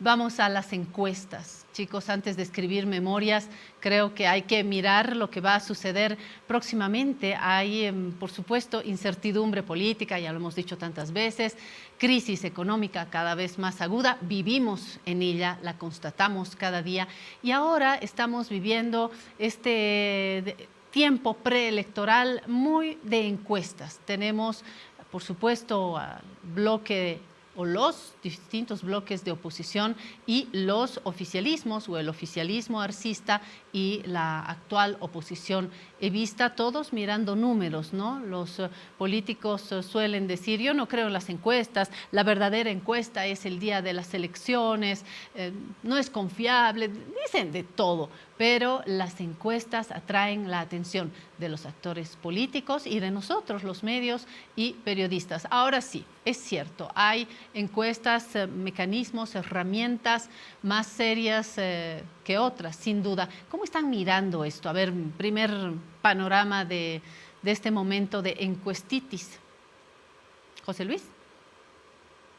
Vamos a las encuestas. Chicos, antes de escribir memorias, creo que hay que mirar lo que va a suceder próximamente. Hay, por supuesto, incertidumbre política, ya lo hemos dicho tantas veces, crisis económica cada vez más aguda, vivimos en ella, la constatamos cada día y ahora estamos viviendo este tiempo preelectoral muy de encuestas. Tenemos, por supuesto, al bloque o los distintos bloques de oposición y los oficialismos o el oficialismo arcista y la actual oposición evista, todos mirando números, ¿no? Los políticos suelen decir, yo no creo en las encuestas, la verdadera encuesta es el día de las elecciones, no es confiable, dicen de todo, pero las encuestas atraen la atención de los actores políticos y de nosotros, los medios y periodistas. Ahora sí, es cierto, hay encuestas, mecanismos, herramientas más serias que otras, sin duda. ¿Cómo están mirando esto? A ver, primer panorama de este momento de encuestitis. José Luis.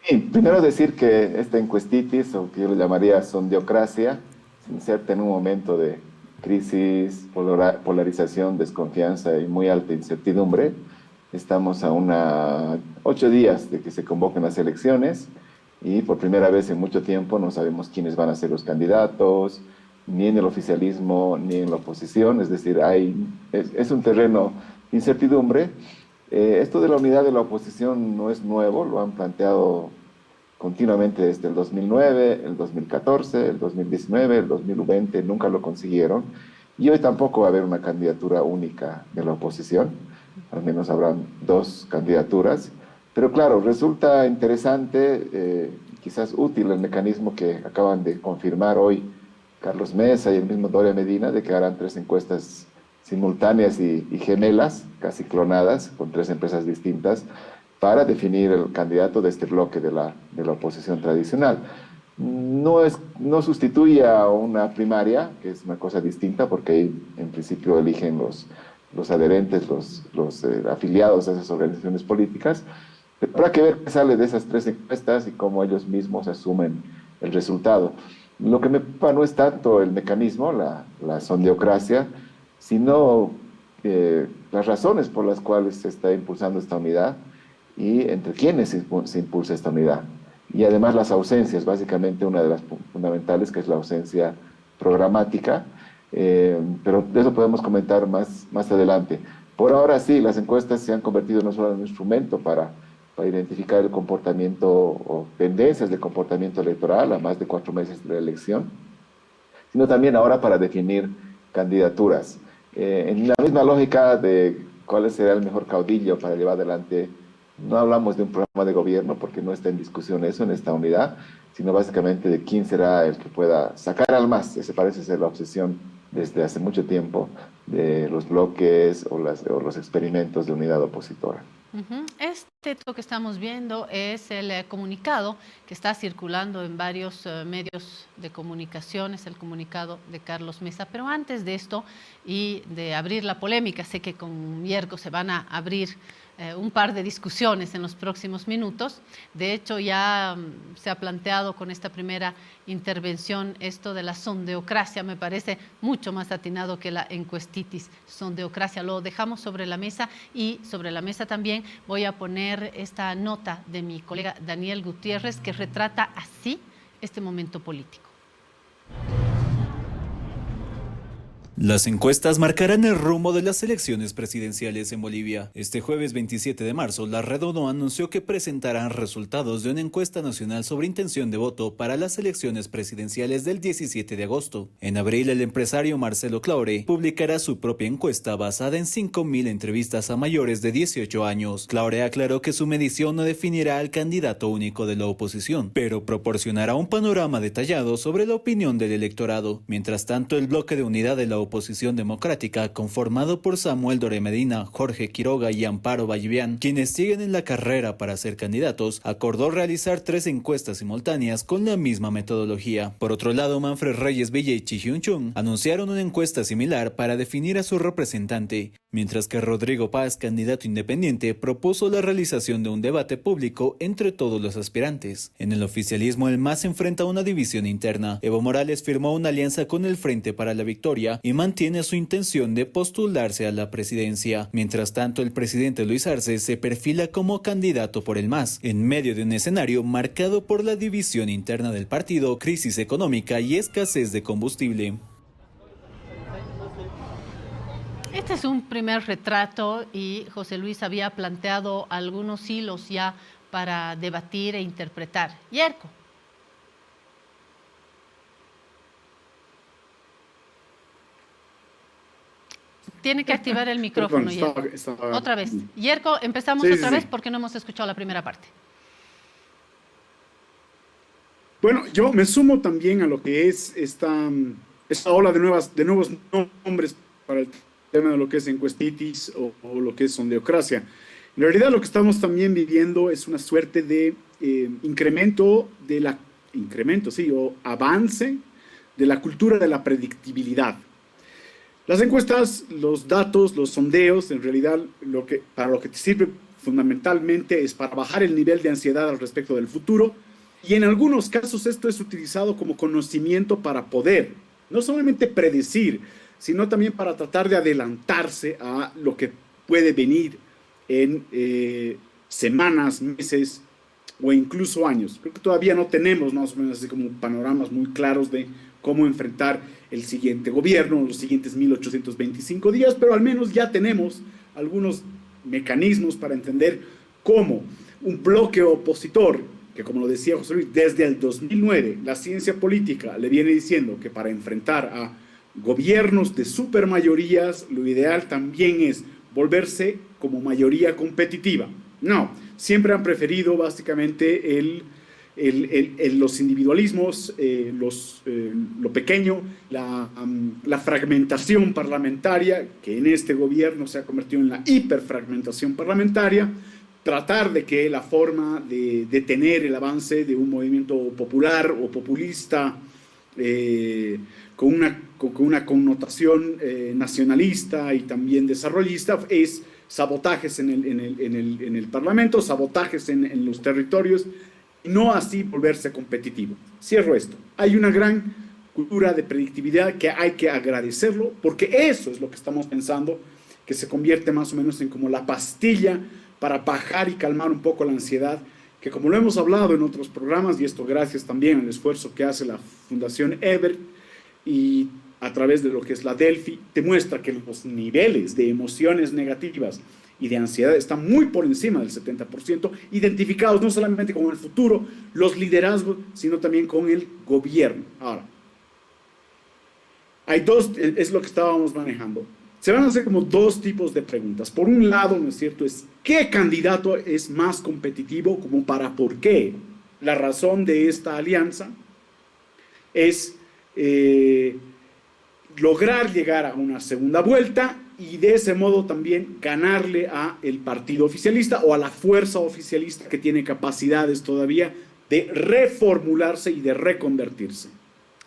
Sí, primero decir que esta encuestitis, o que yo le llamaría sondeocracia, se inserta en un momento de crisis, polarización, desconfianza y muy alta incertidumbre. Estamos a 8 días de que se convoquen las elecciones y por primera vez en mucho tiempo no sabemos quiénes van a ser los candidatos, ni en el oficialismo ni en la oposición, es decir, es un terreno de incertidumbre. Esto de la unidad de la oposición no es nuevo, lo han planteado continuamente desde el 2009, el 2014, el 2019, el 2020, nunca lo consiguieron. Y hoy tampoco va a haber una candidatura única de la oposición, al menos habrán 2 candidaturas. Pero claro, resulta interesante, quizás útil el mecanismo que acaban de confirmar hoy Carlos Mesa y el mismo Doria Medina, de que harán 3 encuestas simultáneas y gemelas, casi clonadas, con 3 empresas distintas, para definir el candidato de este bloque de la oposición tradicional. No sustituye a una primaria, que es una cosa distinta, porque ahí en principio eligen los adherentes, los afiliados a esas organizaciones políticas, pero habrá que ver qué sale de esas 3 encuestas y cómo ellos mismos asumen el resultado. Lo que me preocupa no es tanto el mecanismo, la sondeocracia, sino las razones por las cuales se está impulsando esta unidad y entre quiénes se impulsa esta unidad. Y además las ausencias, básicamente una de las fundamentales, que es la ausencia programática, pero de eso podemos comentar más adelante. Por ahora sí, las encuestas se han convertido no solo en un instrumento para identificar el comportamiento o tendencias de comportamiento electoral a más de 4 meses de la elección, sino también ahora para definir candidaturas. En la misma lógica de cuál será el mejor caudillo para llevar adelante, no hablamos de un programa de gobierno porque no está en discusión eso en esta unidad, sino básicamente de quién será el que pueda sacar al MAS. Esa parece ser la obsesión desde hace mucho tiempo de los bloques o los experimentos de unidad opositora. Este que estamos viendo es el comunicado que está circulando en varios medios de comunicación, es el comunicado de Carlos Mesa. Pero antes de esto y de abrir la polémica, sé que con Yerko se van a abrir un par de discusiones en los próximos minutos. De hecho, ya se ha planteado con esta primera intervención esto de la sondeocracia. Me parece mucho más atinado que la encuestitis. Sondeocracia lo dejamos sobre la mesa y sobre la mesa también voy a poner esta nota de mi colega Daniel Gutiérrez que retrata así este momento político. Las encuestas marcarán el rumbo de las elecciones presidenciales en Bolivia. Este jueves 27 de marzo, la Redondo anunció que presentarán resultados de una encuesta nacional sobre intención de voto para las elecciones presidenciales del 17 de agosto. En abril, el empresario Marcelo Claure publicará su propia encuesta basada en 5.000 entrevistas a mayores de 18 años. Claure aclaró que su medición no definirá al candidato único de la oposición, pero proporcionará un panorama detallado sobre la opinión del electorado. Mientras tanto, el bloque de unidad de la oposición democrática, conformado por Samuel Doria Medina, Jorge Quiroga y Amparo Vallivian, quienes siguen en la carrera para ser candidatos, acordó realizar 3 encuestas simultáneas con la misma metodología. Por otro lado, Manfred Reyes Villa y Chi Hyun Chung anunciaron una encuesta similar para definir a su representante. Mientras que Rodrigo Paz, candidato independiente, propuso la realización de un debate público entre todos los aspirantes. En el oficialismo, el MAS enfrenta una división interna. Evo Morales firmó una alianza con el Frente para la Victoria y mantiene su intención de postularse a la presidencia. Mientras tanto, el presidente Luis Arce se perfila como candidato por el MAS, en medio de un escenario marcado por la división interna del partido, crisis económica y escasez de combustible. Este es un primer retrato y José Luis había planteado algunos hilos ya para debatir e interpretar. Yerko. Tiene que activar el micrófono. Perdón, Otra vez. Yerko, empezamos otra vez porque no hemos escuchado la primera parte. Bueno, yo me sumo también a lo que es esta ola de nuevos nombres para el tema de lo que es encuestitis o lo que es sondeocracia. En realidad lo que estamos también viviendo es una suerte de avance de la cultura de la predictibilidad. Las encuestas, los datos, los sondeos, en realidad para lo que te sirve fundamentalmente es para bajar el nivel de ansiedad al respecto del futuro, y en algunos casos esto es utilizado como conocimiento para poder no solamente predecir, sino también para tratar de adelantarse a lo que puede venir en semanas, meses o incluso años. Creo que todavía no tenemos más o menos así como panoramas muy claros de cómo enfrentar el siguiente gobierno, los siguientes 1825 días, pero al menos ya tenemos algunos mecanismos para entender cómo un bloque opositor, que como lo decía José Luis, desde el 2009 la ciencia política le viene diciendo que para enfrentar a gobiernos de supermayorías, lo ideal también es volverse como mayoría competitiva. No, siempre han preferido básicamente los individualismos, lo pequeño, la fragmentación parlamentaria, que en este gobierno se ha convertido en la hiperfragmentación parlamentaria, tratar de que la forma de detener el avance de un movimiento popular o populista con una connotación nacionalista y también desarrollista es sabotajes en el Parlamento, sabotajes en los territorios, y no así volverse competitivo. Cierro esto. Hay una gran cultura de predictibilidad que hay que agradecerlo, porque eso es lo que estamos pensando, que se convierte más o menos en como la pastilla para bajar y calmar un poco la ansiedad, que como lo hemos hablado en otros programas, y esto gracias también al esfuerzo que hace la Fundación Ebert y a través de lo que es la Delphi, te muestra que los niveles de emociones negativas y de ansiedad están muy por encima del 70%, identificados no solamente con el futuro, los liderazgos, sino también con el gobierno. Ahora, hay es lo que estábamos manejando. Se van a hacer como dos tipos de preguntas. Por un lado, ¿no es cierto?, es ¿qué candidato es más competitivo? Como para por qué. La razón de esta alianza es lograr llegar a una segunda vuelta y de ese modo también ganarle a el partido oficialista o a la fuerza oficialista que tiene capacidades todavía de reformularse y de reconvertirse.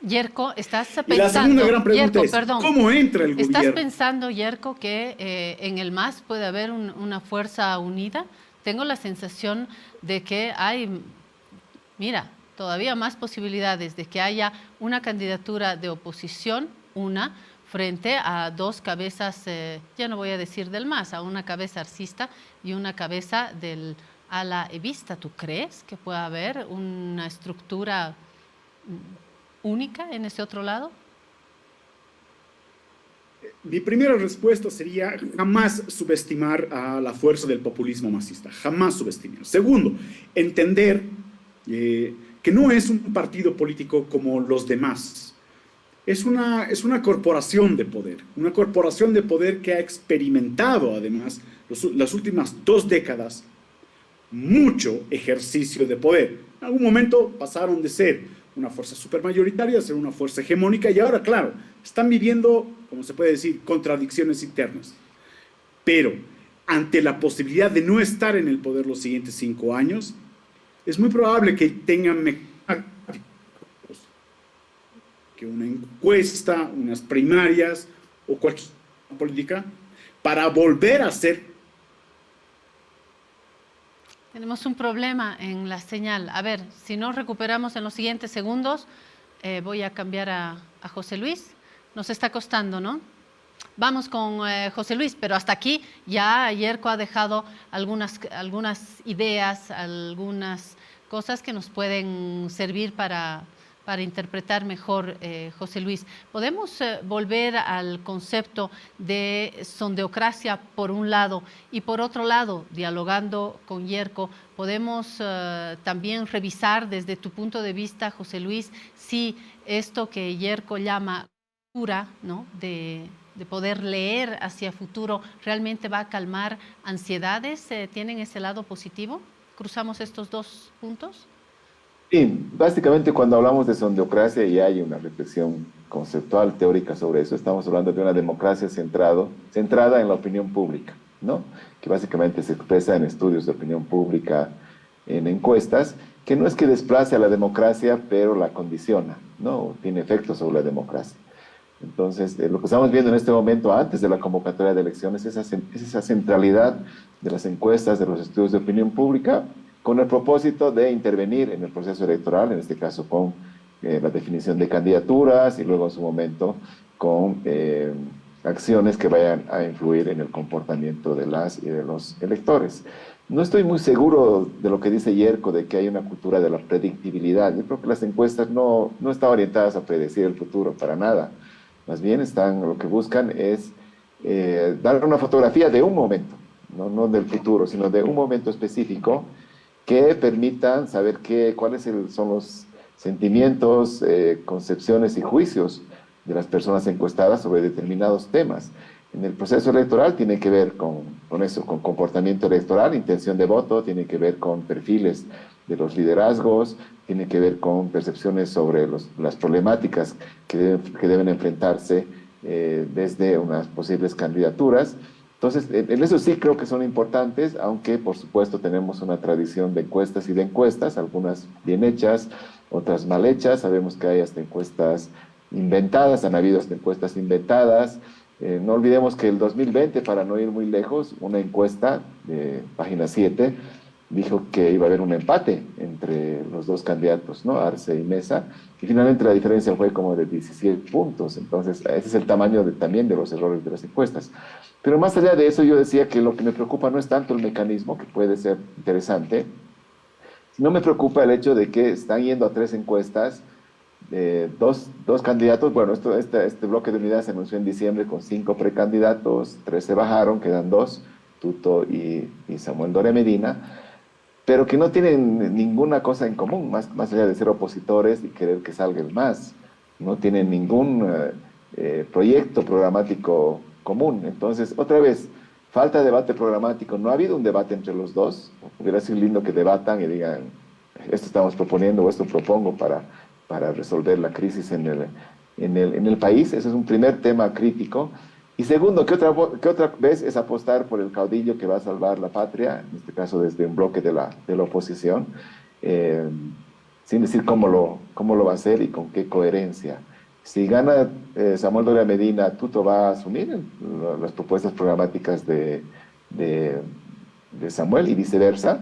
Yerko, estás pensando... Y la segunda gran pregunta Yerko, es, perdón, ¿cómo entra el gobierno? ¿estás pensando, Yerko, que en el MAS puede haber una fuerza unida? Tengo la sensación de que hay, mira, todavía más posibilidades de que haya una candidatura de oposición, frente a dos cabezas, ya no voy a decir del MAS, a una cabeza arcista y una cabeza del ala evista. ¿Tú crees que puede haber una estructura única en ese otro lado? Mi primera respuesta sería jamás subestimar a la fuerza del populismo masista, jamás subestimar. Segundo, entender que no es un partido político como los demás. Es una corporación de poder que ha experimentado además las últimas 2 décadas mucho ejercicio de poder. En algún momento pasaron de ser una fuerza supermayoritaria a ser una fuerza hegemónica y ahora, claro, están viviendo, como se puede decir, contradicciones internas. Pero ante la posibilidad de no estar en el poder los siguientes 5 años, es muy probable que tengan que una encuesta, unas primarias o cualquier política para volver a ser. Tenemos un problema en la señal. A ver, si no recuperamos en los siguientes segundos, voy a cambiar a José Luis. Nos está costando, ¿no? Vamos con José Luis, pero hasta aquí ya Yerko ha dejado algunas ideas, algunas cosas que nos pueden servir para interpretar mejor, José Luis. ¿Podemos volver al concepto de sondeocracia por un lado y por otro lado, dialogando con Yerko, podemos también revisar desde tu punto de vista, José Luis, si esto que Yerko llama cultura, ¿no?, de poder leer hacia futuro, realmente va a calmar ansiedades? ¿Tienen ese lado positivo? ¿Cruzamos estos dos puntos? Sí, básicamente cuando hablamos de sondeocracia y hay una reflexión conceptual, teórica sobre eso, estamos hablando de una democracia centrada en la opinión pública, ¿no? Que básicamente se expresa en estudios de opinión pública, en encuestas, que no es que desplace a la democracia, pero la condiciona, ¿no? Tiene efectos sobre la democracia. Entonces, lo que estamos viendo en este momento, antes de la convocatoria de elecciones, es esa centralidad de las encuestas, de los estudios de opinión pública, con el propósito de intervenir en el proceso electoral, en este caso con la definición de candidaturas y luego en su momento con acciones que vayan a influir en el comportamiento de las y de los electores. No estoy muy seguro de lo que dice Yerko, de que hay una cultura de la predictibilidad. Yo creo que las encuestas no están orientadas a predecir el futuro para nada. Más bien lo que buscan es dar una fotografía de un momento, no del futuro, sino de un momento específico que permitan saber cuáles son los sentimientos, concepciones y juicios de las personas encuestadas sobre determinados temas. En el proceso electoral tiene que ver con eso, con comportamiento electoral, intención de voto, tiene que ver con perfiles de los liderazgos, tiene que ver con percepciones sobre las problemáticas que deben enfrentarse desde unas posibles candidaturas. Entonces, en eso sí creo que son importantes, aunque por supuesto tenemos una tradición de encuestas y de encuestas, algunas bien hechas, otras mal hechas. Sabemos que hay hasta encuestas inventadas, han habido hasta encuestas inventadas. No olvidemos que el 2020, para no ir muy lejos, una encuesta de Página 7 dijo que iba a haber un empate entre los dos candidatos, ¿no? Arce y Mesa, y finalmente la diferencia fue como de 17 puntos. Entonces, ese es el tamaño también de los errores de las encuestas. Pero más allá de eso, yo decía que lo que me preocupa no es tanto el mecanismo, que puede ser interesante, sino me preocupa el hecho de que están yendo a 3 encuestas, dos candidatos. Bueno, este bloque de unidad se anunció en diciembre con 5 precandidatos, 3 se bajaron, quedan 2, Tuto y Samuel Doria Medina, pero que no tienen ninguna cosa en común, más allá de ser opositores y querer que salga el MAS. No tienen ningún proyecto programático común. Entonces, otra vez, falta debate programático. No ha habido un debate entre los dos. Hubiera sido lindo que debatan y digan, esto estamos proponiendo o esto propongo para resolver la crisis en el país. Ese es un primer tema crítico. Y segundo, ¿qué otra vez es apostar por el caudillo que va a salvar la patria? En este caso desde un bloque de la oposición, sin decir cómo lo va a hacer y con qué coherencia. Si gana Samuel Doria Medina, Tuto va a asumir las propuestas programáticas de Samuel y viceversa.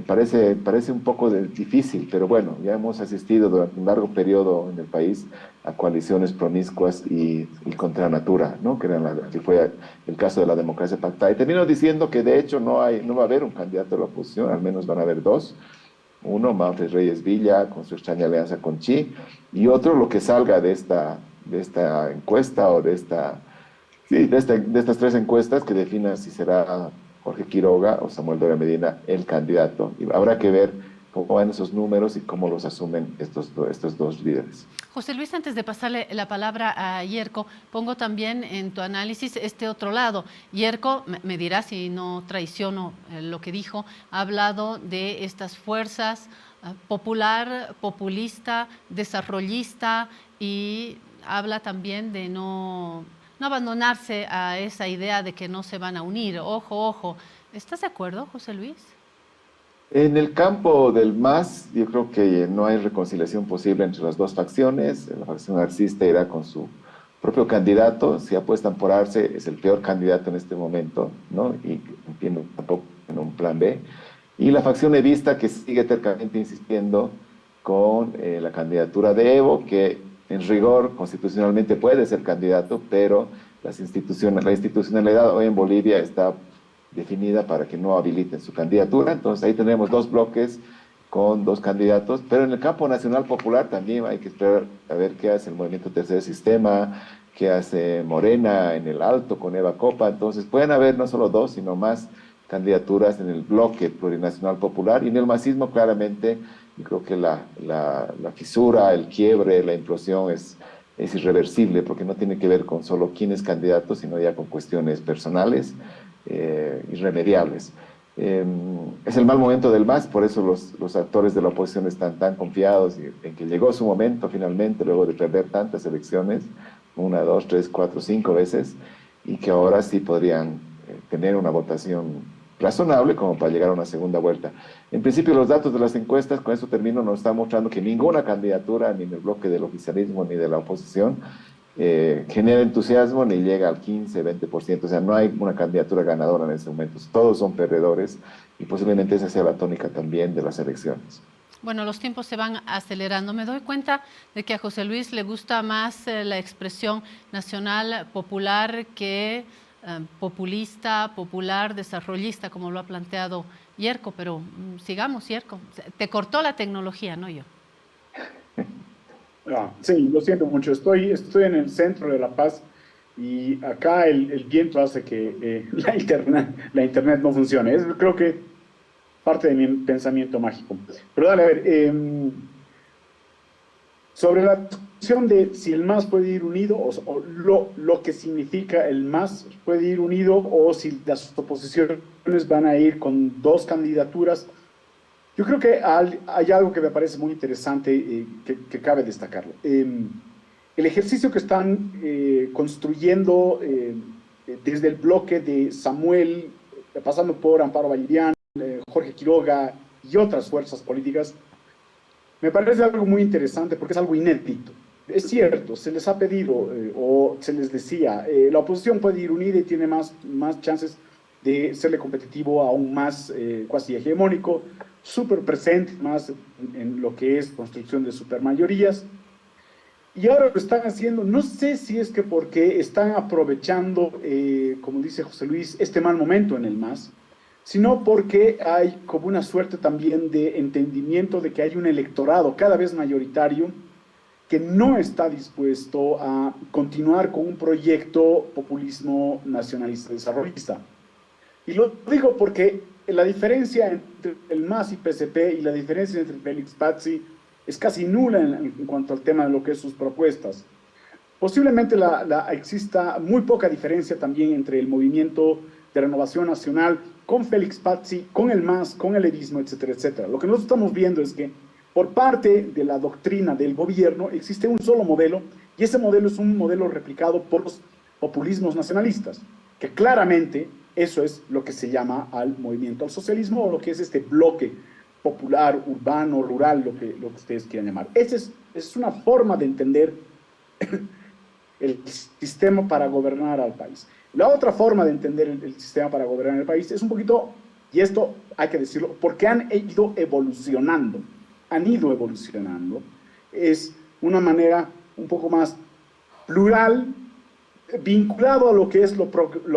Parece un poco difícil, pero bueno, ya hemos asistido durante un largo periodo en el país a coaliciones promiscuas y contra natura, ¿no? Que fue el caso de la democracia pactada. Y termino diciendo que de hecho no va a haber un candidato de la oposición, al menos van a haber 2. Uno, Manfred Reyes Villa, con su extraña alianza con Chi, y otro, lo que salga de esta encuesta o de estas 3 encuestas que definan si será Jorge Quiroga o Samuel Doria Medina el candidato. Y habrá que ver cómo van esos números y cómo los asumen estos 2 líderes. José Luis, antes de pasarle la palabra a Yerko, pongo también en tu análisis este otro lado. Yerko, me dirá si no traiciono lo que dijo, ha hablado de estas fuerzas popular, populista, desarrollista, y habla también de no abandonarse a esa idea de que no se van a unir. Ojo. ¿Estás de acuerdo, José Luis? En el campo del MAS, yo creo que no hay reconciliación posible entre las 2 facciones. La facción arcista irá con su propio candidato, si apuestan por Arce, es el peor candidato en este momento, ¿no? Y entiendo tampoco en un plan B. Y la facción evista que sigue tercamente insistiendo con la candidatura de Evo, que en rigor constitucionalmente puede ser candidato, pero la institucionalidad hoy en Bolivia está definida para que no habiliten su candidatura. Entonces ahí tenemos dos bloques con dos candidatos, pero en el campo nacional popular también hay que esperar a ver qué hace el Movimiento Tercer Sistema, qué hace Morena en el Alto con Eva Copa. Entonces pueden haber no solo dos, sino más candidaturas en el bloque plurinacional popular, y en el masismo claramente yo creo que la fisura, el quiebre, la implosión es irreversible, porque no tiene que ver con solo quién es candidato, sino ya con cuestiones personales irremediables. Es el mal momento del MAS, por eso los actores de la oposición están tan confiados en que llegó su momento finalmente, luego de perder tantas elecciones, 1, 2, 3, 4, 5 veces, y que ahora sí podrían tener una votación razonable como para llegar a una segunda vuelta. En principio, los datos de las encuestas, con eso termino, nos están mostrando que ninguna candidatura, ni en el bloque del oficialismo ni de la oposición, genera entusiasmo ni llega al 15, 20%. O sea, no hay una candidatura ganadora en este momento. Todos son perdedores, y posiblemente esa sea la tónica también de las elecciones. Bueno, los tiempos se van acelerando. Me doy cuenta de que a José Luis le gusta más la expresión nacional popular que populista, popular, desarrollista, como lo ha planteado Yerko, pero sigamos, Yerko. Te cortó la tecnología, no yo. Sí, lo siento mucho. Estoy en el centro de La Paz y acá el viento hace que la internet no funcione. Es, creo que, parte de mi pensamiento mágico. Pero dale, a ver, sobre la cuestión de si el MAS puede ir unido, o lo que significa el MAS puede ir unido, o si las oposiciones van a ir con dos candidaturas. Yo creo que hay algo que me parece muy interesante que cabe destacarlo. El ejercicio que están construyendo desde el bloque de Samuel, pasando por Amparo Valerian, Jorge Quiroga y otras fuerzas políticas, me parece algo muy interesante porque es algo inédito. Es cierto, se les ha pedido o se les decía, la oposición puede ir unida y tiene más chances de serle competitivo aún más cuasi hegemónico, súper presente más en lo que es construcción de supermayorías. Y ahora lo están haciendo, no sé si es que porque están aprovechando, como dice José Luis, este mal momento en el MAS, sino porque hay como una suerte también de entendimiento de que hay un electorado cada vez mayoritario que no está dispuesto a continuar con un proyecto populismo nacionalista desarrollista. Y lo digo porque la diferencia entre el MAS y PSP y la diferencia entre Félix Pazzi es casi nula en cuanto al tema de lo que es sus propuestas. Posiblemente exista muy poca diferencia también entre el movimiento de renovación nacional con Félix Pazzi, con el MAS, con el evismo, etcétera, etcétera. Lo que nosotros estamos viendo es que por parte de la doctrina del gobierno existe un solo modelo, y ese modelo es un modelo replicado por los populismos nacionalistas, que claramente eso es lo que se llama al movimiento al socialismo, o lo que es este bloque popular, urbano, rural, lo que ustedes quieran llamar. Esa es una forma de entender el sistema para gobernar al país. La otra forma de entender el sistema para gobernar el país es un poquito, y esto hay que decirlo, porque han ido evolucionando, es una manera un poco más plural, vinculado a lo que es lo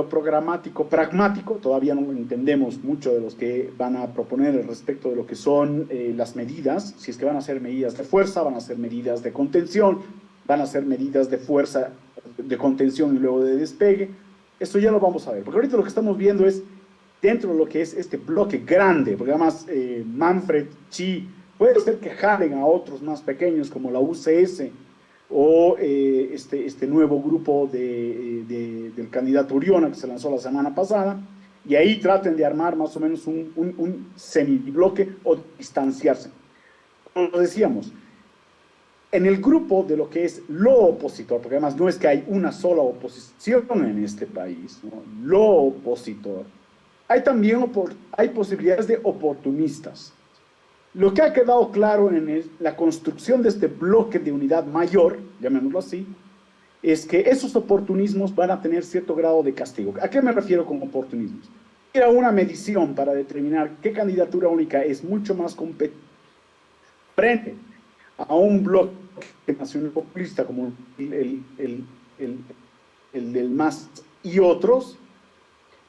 programático, pragmático. Todavía no entendemos mucho de los que van a proponer respecto de lo que son las medidas, si es que van a ser medidas de fuerza, van a ser medidas de contención, van a ser medidas de fuerza, de contención y luego de despegue. Esto ya lo vamos a ver, porque ahorita lo que estamos viendo es dentro de lo que es este bloque grande, porque además Manfred, Chi, puede ser que jalen a otros más pequeños como la UCS, o este nuevo grupo del candidato Uriona que se lanzó la semana pasada, y ahí traten de armar más o menos un semibloque o distanciarse. Como decíamos, en el grupo de lo que es lo opositor, porque además no es que hay una sola oposición en este país, ¿no? Lo opositor, hay también hay posibilidades de oportunistas. Lo que ha quedado claro en la construcción de este bloque de unidad mayor, llamémoslo así, es que esos oportunismos van a tener cierto grado de castigo. ¿A qué me refiero con oportunismos? Era una medición para determinar qué candidatura única es mucho más competitiva frente a un bloque nacional populista como el del MAS y otros,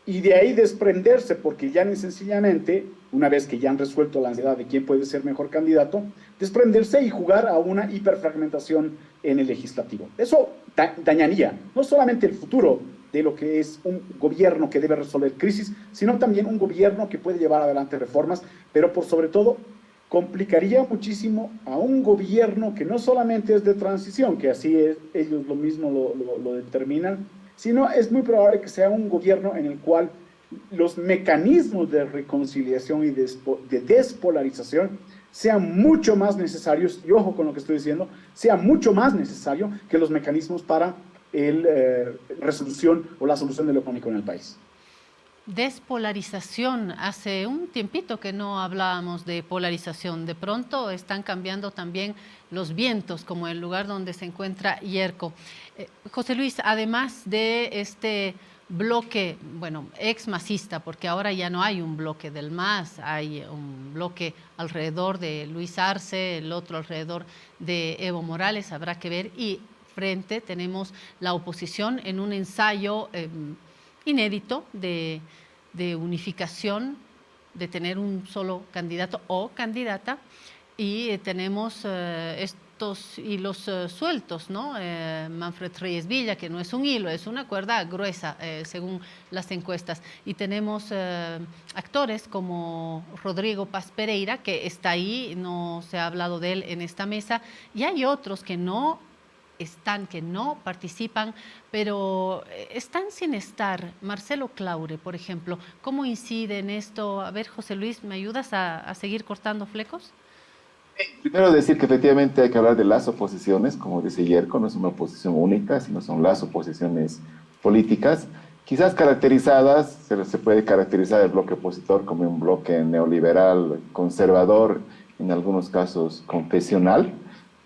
y de ahí desprenderse, porque ya ni sencillamente, una vez que ya han resuelto la ansiedad de quién puede ser mejor candidato, desprenderse y jugar a una hiperfragmentación en el legislativo. Eso dañaría no solamente el futuro de lo que es un gobierno que debe resolver crisis, sino también un gobierno que puede llevar adelante reformas, pero por sobre todo complicaría muchísimo a un gobierno que no solamente es de transición, que así es, ellos lo mismo lo determinan, sino es muy probable que sea un gobierno en el cual los mecanismos de reconciliación y de despolarización sean mucho más necesarios, y ojo con lo que estoy diciendo, sea mucho más necesario que los mecanismos para resolución o la solución de lo económico en el país. Despolarización. Hace un tiempito que no hablábamos de polarización. De pronto están cambiando también los vientos, como el lugar donde se encuentra Yerko. José Luis, además de este bloque, bueno, ex-masista, porque ahora ya no hay un bloque del MAS, hay un bloque alrededor de Luis Arce, el otro alrededor de Evo Morales, habrá que ver, y frente tenemos la oposición en un ensayo inédito de unificación, de tener un solo candidato o candidata, y tenemos estos hilos sueltos, ¿no? Manfred Reyes Villa, que no es un hilo, es una cuerda gruesa, según las encuestas, y tenemos actores como Rodrigo Paz Pereira, que está ahí, no se ha hablado de él en esta mesa, y hay otros que no están, que no participan, pero están sin estar. Marcelo Claure, por ejemplo, ¿cómo incide en esto? A ver, José Luis, ¿me ayudas a seguir cortando flecos? Primero decir que efectivamente hay que hablar de las oposiciones, como dice Yerko, no es una oposición única, sino son las oposiciones políticas, quizás caracterizadas, se puede caracterizar el bloque opositor como un bloque neoliberal, conservador, en algunos casos confesional.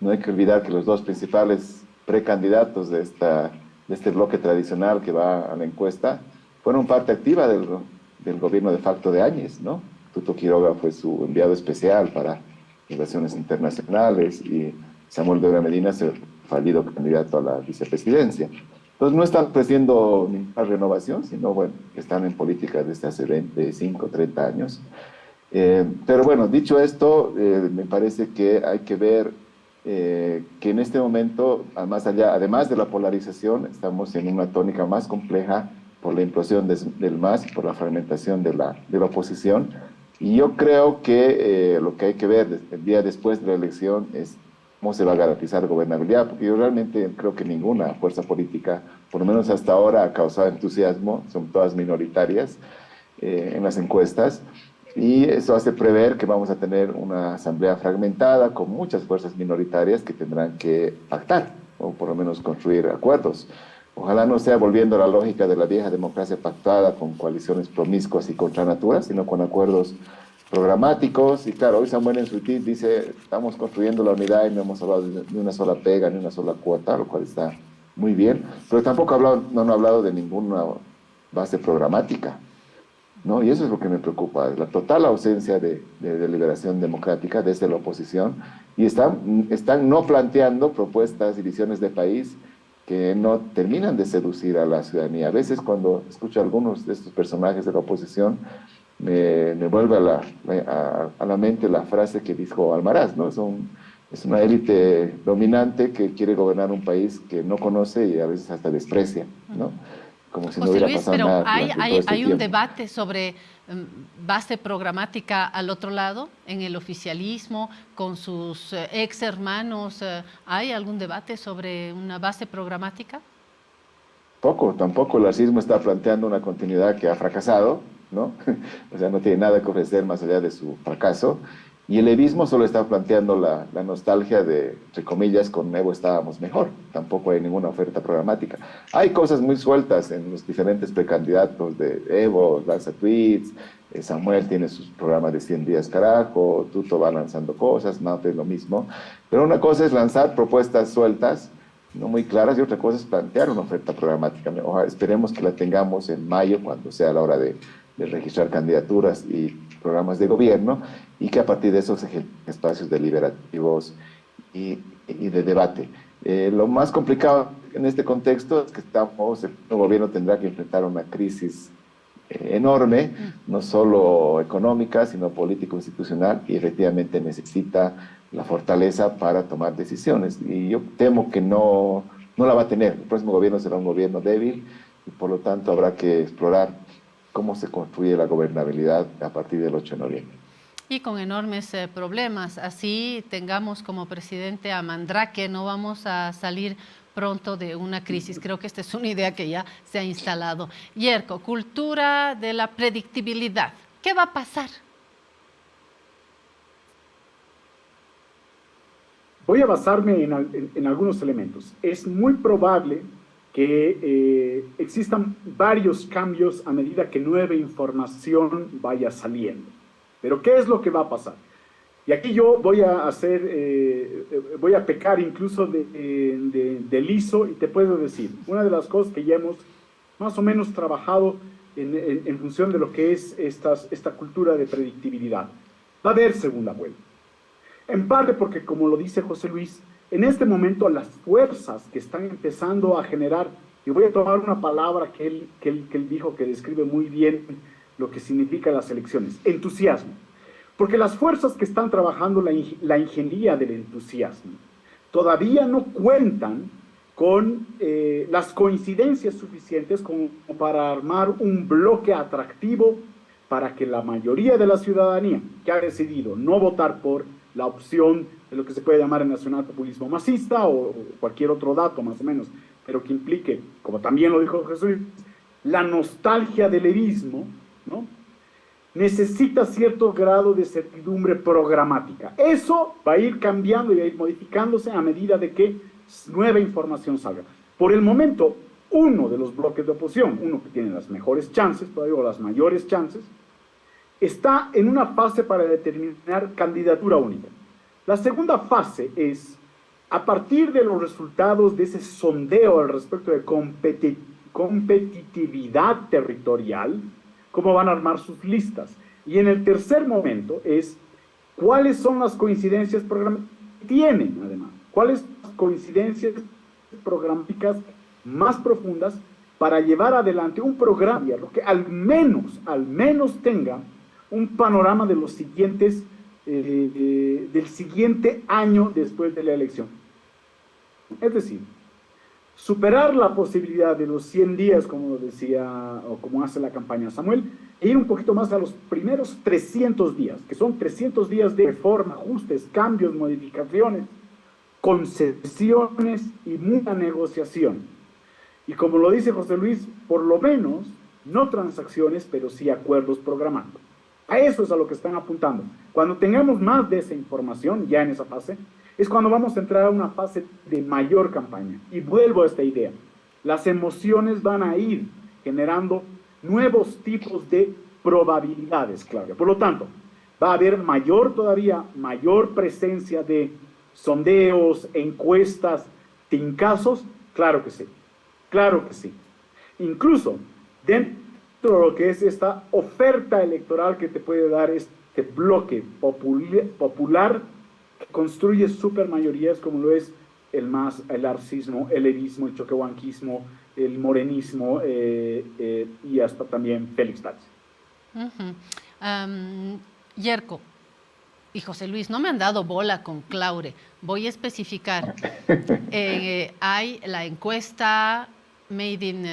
No hay que olvidar que los dos principales precandidatos de este bloque tradicional que va a la encuesta fueron parte activa del gobierno de facto de Áñez, ¿no? Tuto Quiroga fue su enviado especial para relaciones internacionales y Samuel Vera Medina se fallido candidato a la vicepresidencia. Entonces no están ofreciendo ninguna renovación, sino bueno, están en política desde hace 25, 30 años. Pero bueno, dicho esto, me parece que hay que ver que en este momento, además de la polarización, estamos en una tónica más compleja por la implosión del MAS, por la fragmentación de la oposición. Y yo creo que lo que hay que ver el día después de la elección es cómo se va a garantizar gobernabilidad, porque yo realmente creo que ninguna fuerza política, por lo menos hasta ahora, ha causado entusiasmo, son todas minoritarias en las encuestas, y eso hace prever que vamos a tener una asamblea fragmentada con muchas fuerzas minoritarias que tendrán que pactar, o por lo menos construir acuerdos. Ojalá no sea volviendo a la lógica de la vieja democracia pactada con coaliciones promiscuas y contra natura, sino con acuerdos programáticos. Y claro, hoy Samuel en su tweet dice, estamos construyendo la unidad y no hemos hablado de una sola pega, ni una sola cuota, lo cual está muy bien, pero tampoco no han hablado de ninguna base programática, ¿no? Y eso es lo que me preocupa, la total ausencia de deliberación democrática desde la oposición, y están no planteando propuestas y visiones de país que no terminan de seducir a la ciudadanía. A veces cuando escucho a algunos de estos personajes de la oposición, me vuelve a la mente la frase que dijo Almaraz, ¿no? Es una élite dominante que quiere gobernar un país que no conoce y a veces hasta desprecia, ¿no? Como si no hubiera pasado nada durante todo este hay un tiempo. debate sobre base programática al otro lado, en el oficialismo, con sus ex hermanos. ¿Hay algún debate sobre una base programática? Tampoco el racismo está planteando una continuidad que ha fracasado, ¿no? O sea, no tiene nada que ofrecer más allá de su fracaso. Y el levismo solo está planteando la nostalgia de, entre comillas, con Evo estábamos mejor. Tampoco hay ninguna oferta programática. Hay cosas muy sueltas en los diferentes precandidatos de Evo, lanza tweets, Samuel tiene sus programas de 100 días carajo, Tuto va lanzando cosas, Mate lo mismo. Pero una cosa es lanzar propuestas sueltas no muy claras, y otra cosa es plantear una oferta programática. Ojalá, esperemos que la tengamos en mayo, cuando sea la hora de registrar candidaturas y programas de gobierno, y que a partir de eso se generen espacios deliberativos y de debate. Lo más complicado en este contexto es que el gobierno tendrá que enfrentar una crisis enorme, no solo económica, sino político-institucional, y efectivamente necesita la fortaleza para tomar decisiones. Y yo temo que no la va a tener. El próximo gobierno será un gobierno débil y por lo tanto habrá que explorar cómo se construye la gobernabilidad a partir del 8 de noviembre. Y con enormes problemas. Así tengamos como presidente a Mandrake, no vamos a salir pronto de una crisis. Creo que esta es una idea que ya se ha instalado. Yerko, cultura de la predictibilidad. ¿Qué va a pasar? Voy a basarme en algunos elementos. Es muy probable que existan varios cambios a medida que nueva información vaya saliendo. Pero ¿qué es lo que va a pasar? Y aquí yo voy a voy a pecar incluso de liso, y te puedo decir, una de las cosas que ya hemos más o menos trabajado en función de lo que es esta cultura de predictibilidad. Va a haber segunda vuelta. En parte porque, como lo dice José Luis, en este momento las fuerzas que están empezando a generar, y voy a tomar una palabra que él dijo que describe muy bien lo que significa las elecciones, entusiasmo. Porque las fuerzas que están trabajando la ingeniería del entusiasmo todavía no cuentan con las coincidencias suficientes como para armar un bloque atractivo para que la mayoría de la ciudadanía que ha decidido no votar por la opción de lo que se puede llamar el nacionalpopulismo masista o cualquier otro dato más o menos, pero que implique, como también lo dijo Jesús, la nostalgia del erismo, ¿no? Necesita cierto grado de certidumbre programática. Eso va a ir cambiando y va a ir modificándose a medida de que nueva información salga. Por el momento, uno de los bloques de oposición, uno que tiene las mejores chances, todavía o las mayores chances, está en una fase para determinar candidatura única. La segunda fase es, a partir de los resultados de ese sondeo al respecto de competitividad territorial, cómo van a armar sus listas. Y en el tercer momento es, ¿cuáles son las coincidencias programáticas que tienen, además? ¿Cuáles son las coincidencias programáticas más profundas para llevar adelante un programa que al menos tenga un panorama de los siguientes, del siguiente año después de la elección? Es decir, superar la posibilidad de los 100 días, como decía, o como hace la campaña Samuel, e ir un poquito más a los primeros 300 días, que son 300 días de reforma, ajustes, cambios, modificaciones, concesiones y mucha negociación. Y como lo dice José Luis, por lo menos, no transacciones, pero sí acuerdos programáticos. A eso es a lo que están apuntando. Cuando tengamos más de esa información, ya en esa fase, es cuando vamos a entrar a una fase de mayor campaña. Y vuelvo a esta idea. Las emociones van a ir generando nuevos tipos de probabilidades, Claudia. Por lo tanto, va a haber mayor presencia de sondeos, encuestas, tincazos. Claro que sí. Claro que sí. Incluso dentro de lo que es esta oferta electoral que te puede dar este bloque popular que construye supermayorías como lo es el MAS, el arcismo, el erismo, el choquehuanquismo, el morenismo y hasta también Félix Talles. Yerko y José Luis, no me han dado bola con Claure. Voy a especificar. Hay la encuesta Made in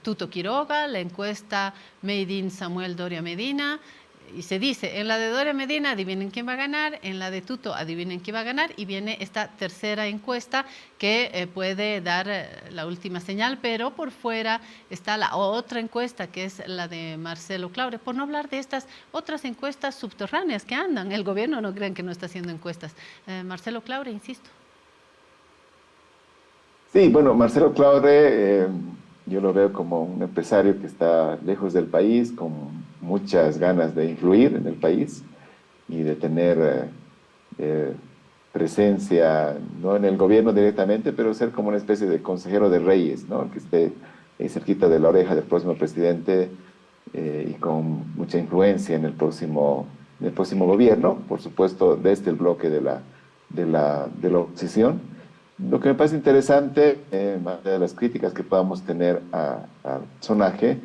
Tuto Quiroga, la encuesta Made in Samuel Doria Medina, y se dice, en la de Doria Medina adivinen quién va a ganar, en la de Tuto adivinen quién va a ganar, y viene esta tercera encuesta que puede dar la última señal, pero por fuera está la otra encuesta que es la de Marcelo Claure, por no hablar de estas otras encuestas subterráneas que andan. El gobierno no creen que no está haciendo encuestas. Marcelo Claure, insisto. Sí, bueno, Marcelo Claure, yo lo veo como un empresario que está lejos del país, con muchas ganas de influir en el país y de tener presencia, no en el gobierno directamente, pero ser como una especie de consejero de reyes, ¿no? Que esté ahí cerquita de la oreja del próximo presidente y con mucha influencia en el próximo gobierno, por supuesto, desde el bloque de la oposición. Lo que me parece interesante, más allá de las críticas que podamos tener al personaje,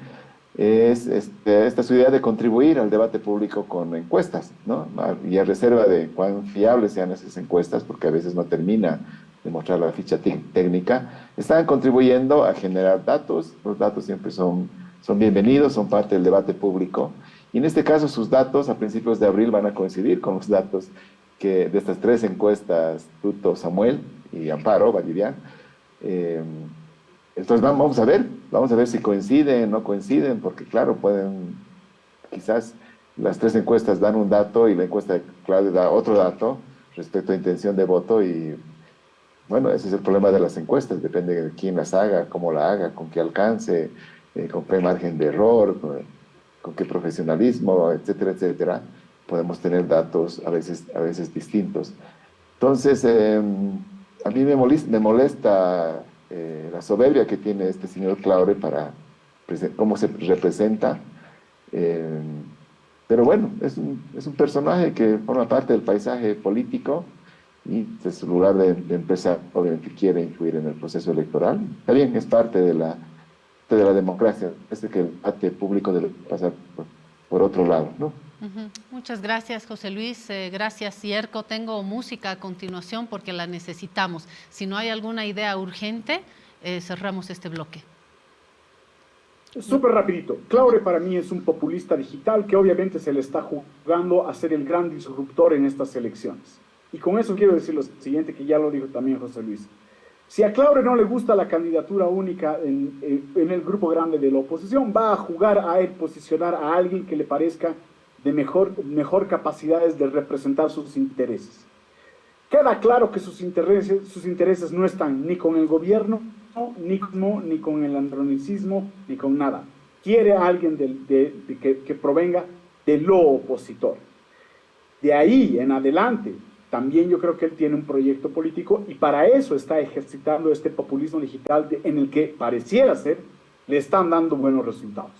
es esta su idea de contribuir al debate público con encuestas, ¿no? Y a reserva de cuán fiables sean esas encuestas, porque a veces no termina de mostrar la ficha técnica, están contribuyendo a generar datos. Los datos siempre son bienvenidos, son parte del debate público. Y en este caso sus datos a principios de abril van a coincidir con los datos de estas tres encuestas, Tuto, Samuel y Amparo, Vallivian. Entonces vamos a ver si coinciden, no coinciden, porque claro, quizás las tres encuestas dan un dato y la encuesta de Claudia da otro dato respecto a intención de voto y bueno, ese es el problema de las encuestas, depende de quién las haga, cómo la haga, con qué alcance, con qué margen de error, con qué profesionalismo, etcétera, etcétera. Podemos tener datos a veces distintos. Entonces, a mí me molesta la soberbia que tiene este señor Claure para cómo se representa. Pero bueno, es un personaje que forma parte del paisaje político y en su lugar de empezar, obviamente quiere influir en el proceso electoral. Está bien, es parte de la democracia. Es que el debate público debe pasar por otro lado, ¿no? Muchas gracias, José Luis. Gracias, Yerko. Tengo música a continuación porque la necesitamos. Si no hay alguna idea urgente, cerramos este bloque. Súper rapidito. Claure para mí es un populista digital que obviamente se le está jugando a ser el gran disruptor en estas elecciones. Y con eso quiero decir lo siguiente, que ya lo dijo también José Luis. Si a Claure no le gusta la candidatura única en el grupo grande de la oposición, va a jugar a él posicionar a alguien que le parezca de mejor capacidades de representar sus intereses. Queda claro que sus intereses no están ni con el gobierno, ni con el andronicismo, ni con nada. Quiere a alguien que provenga de lo opositor. De ahí en adelante, también yo creo que él tiene un proyecto político y para eso está ejercitando este populismo digital en el que pareciera ser le están dando buenos resultados.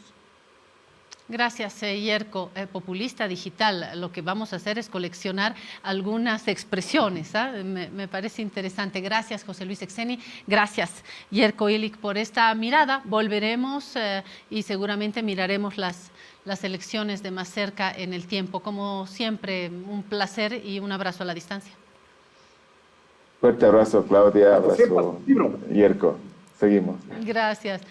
Gracias, Yerko. Populista digital, lo que vamos a hacer es coleccionar algunas expresiones. Me parece interesante. Gracias, José Luis Exeni. Gracias, Yerko Illich, por esta mirada. Volveremos y seguramente miraremos las elecciones de más cerca en el tiempo. Como siempre, un placer y un abrazo a la distancia. Fuerte abrazo, Claudia. Abrazo, Yerko. Seguimos. Gracias.